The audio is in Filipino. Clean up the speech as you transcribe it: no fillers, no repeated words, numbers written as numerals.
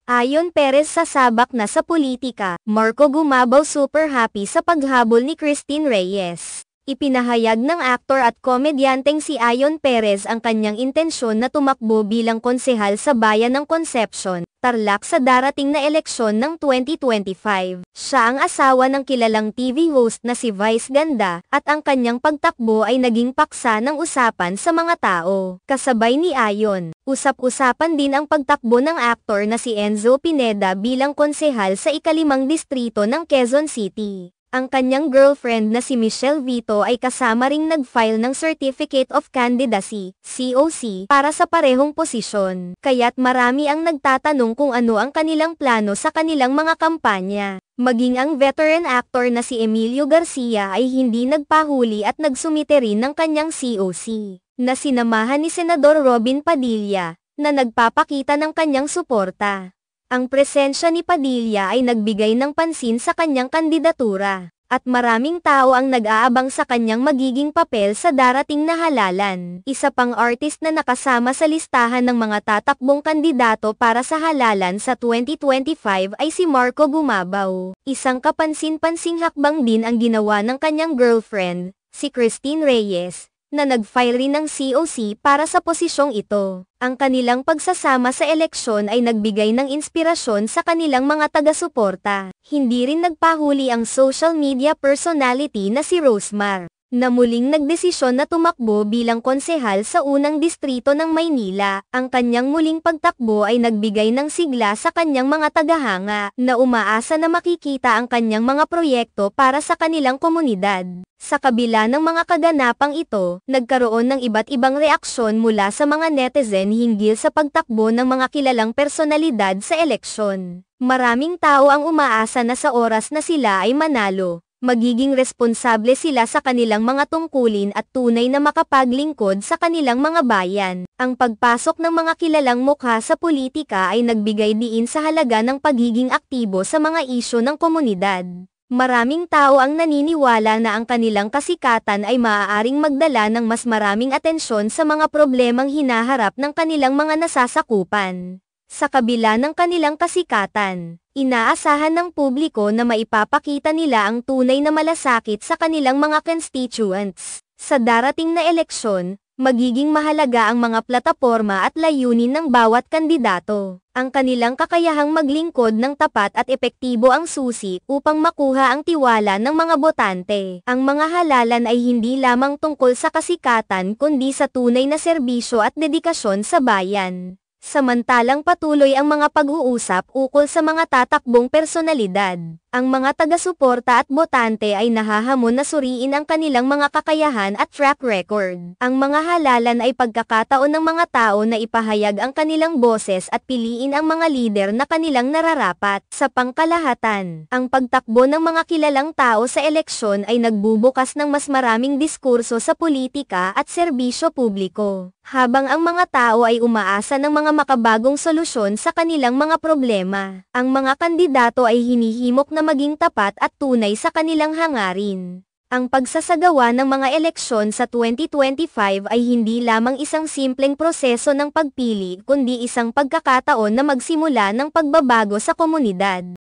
Ayon Perez sasabak na sa politika, Marco gumabaw super happy sa paghabol ni Christine Reyes. Ipinahayag ng aktor at komedyanteng si Ayon Perez ang kanyang intensyon na tumakbo bilang konsehal sa bayan ng Concepcion, Tarlac sa darating na eleksyon ng 2025. Siya ang asawa ng kilalang TV host na si Vice Ganda, at ang kanyang pagtakbo ay naging paksa ng usapan sa mga tao. Kasabay ni Ayon, usap-usapan din ang pagtakbo ng aktor na si Enzo Pineda bilang konsehal sa ika-5 distrito ng Quezon City. Ang kanyang girlfriend na si Michelle Vito ay kasama ring nag-file ng Certificate of Candidacy, COC, para sa parehong posisyon. Kaya't marami ang nagtatanong kung ano ang kanilang plano sa kanilang mga kampanya. Maging ang veteran actor na si Emilio Garcia ay hindi nagpahuli at nagsumite rin ng kanyang COC, na sinamahan ni Senador Robin Padilla, na nagpapakita ng kanyang suporta. Ang presensya ni Padilla ay nagbigay ng pansin sa kanyang kandidatura, at maraming tao ang nag-aabang sa kanyang magiging papel sa darating na halalan. Isa pang artist na nakasama sa listahan ng mga tatakbong kandidato para sa halalan sa 2025 ay si Marco Gumabaw. Isang kapansin-pansing hakbang din ang ginawa ng kanyang girlfriend, si Christine Reyes, na nag-file rin ng COC para sa posisyong ito. Ang kanilang pagsasama sa eleksyon ay nagbigay ng inspirasyon sa kanilang mga taga-suporta. Hindi rin nagpahuli ang social media personality na si Rosemar, na muling nagdesisyon na tumakbo bilang konsehal sa unang distrito ng Maynila. Ang kanyang muling pagtakbo ay nagbigay ng sigla sa kanyang mga tagahanga, na umaasa na makikita ang kanyang mga proyekto para sa kanilang komunidad. Sa kabila ng mga kaganapang ito, nagkaroon ng iba't ibang reaksyon mula sa mga netizen hinggil sa pagtakbo ng mga kilalang personalidad sa eleksyon. Maraming tao ang umaasa na sa oras na sila ay manalo, magiging responsable sila sa kanilang mga tungkulin at tunay na makapaglingkod sa kanilang mga bayan. Ang pagpasok ng mga kilalang mukha sa politika ay nagbigay diin sa halaga ng pagiging aktibo sa mga isyu ng komunidad. Maraming tao ang naniniwala na ang kanilang kasikatan ay maaaring magdala ng mas maraming atensyon sa mga problemang hinaharap ng kanilang mga nasasakupan. Sa kabila ng kanilang kasikatan, inaasahan ng publiko na maipapakita nila ang tunay na malasakit sa kanilang mga constituents. Sa darating na eleksyon, magiging mahalaga ang mga plataporma at layunin ng bawat kandidato. Ang kanilang kakayahang maglingkod ng tapat at epektibo ang susi upang makuha ang tiwala ng mga botante. Ang mga halalan ay hindi lamang tungkol sa kasikatan kundi sa tunay na serbisyo at dedikasyon sa bayan. Samantalang patuloy ang mga pag-uusap ukol sa mga tatakbong personalidad. Ang mga taga-suporta at botante ay nahahamon na suriin ang kanilang mga kakayahan at track record. Ang mga halalan ay pagkakataon ng mga tao na ipahayag ang kanilang boses at piliin ang mga lider na kanilang nararapat. Sa pangkalahatan, ang pagtakbo ng mga kilalang tao sa eleksyon ay nagbubukas ng mas maraming diskurso sa politika at serbisyo publiko, habang ang mga tao ay umaasa ng mga makabagong solusyon sa kanilang mga problema. Ang mga kandidato ay hinihimok na maging tapat at tunay sa kanilang hangarin. Ang pagsasagawa ng mga eleksyon sa 2025 ay hindi lamang isang simpleng proseso ng pagpili kundi isang pagkakataon na magsimula ng pagbabago sa komunidad.